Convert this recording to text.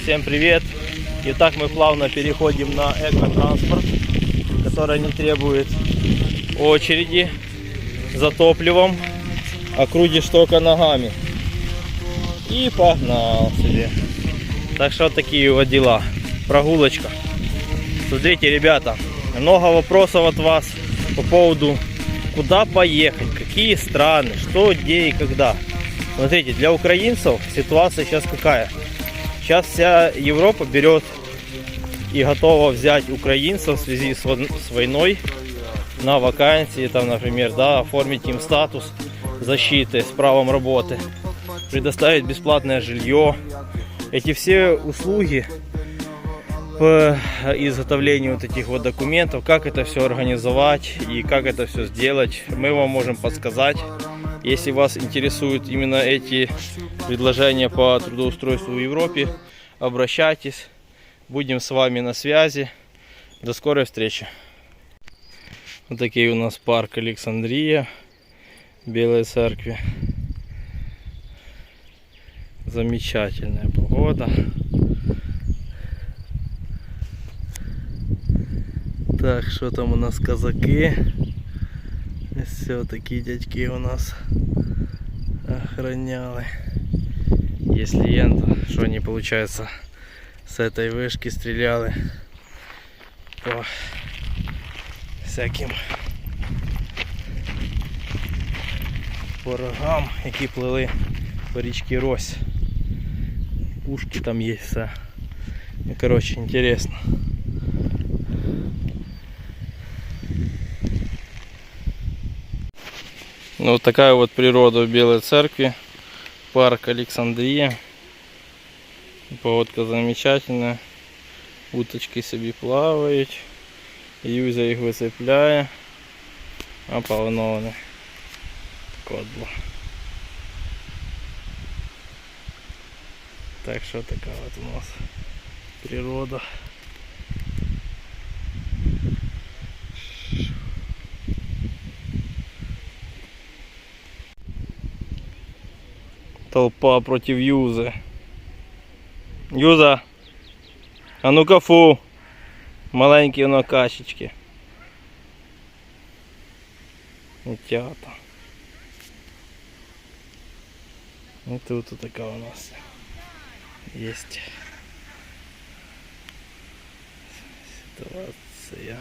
Всем привет! Итак, мы плавно переходим на экотранспорт, который не требует очереди за топливом, а крутишь только ногами. И погнал себе. Так что вот такие вот дела. Прогулочка. Смотрите, ребята, много вопросов от вас по поводу, куда поехать, какие страны, что, где и когда. Смотрите, для украинцев ситуация сейчас какая? Сейчас вся Европа берет и готова взять украинцев в связи с войной на вакансии, там, например, да, оформить им статус защиты с правом работы, предоставить бесплатное жилье. Эти все услуги по изготовлению вот этих вот документов, как это все организовать и как это все сделать, мы вам можем подсказать. Если вас интересуют именно эти предложения по трудоустройству в Европе, обращайтесь. Будем с вами на связи. До скорой встречи. Вот такие у нас парк Александрия, Белой Церкви. Замечательная погода. Так, что там у нас казаки? Все, такие дядьки у нас охраняли. Если лента, что они, получается, с этой вышки стреляли по всяким ворогам, які плили по річці Рось. Пушки там есть, все. И, короче, интересно. Ну, вот такая вот природа в Белой Церкви. Парк Александрия. Погодка замечательная. Уточки собі плавають. Юзя їх висипляє. А повно вони. Кодло. Так що така от у нас природа. Толпа против Юзы. Юза, а ну-ка фу. Маленькі воно кашечки. Утята. И тут така у нас есть ситуация.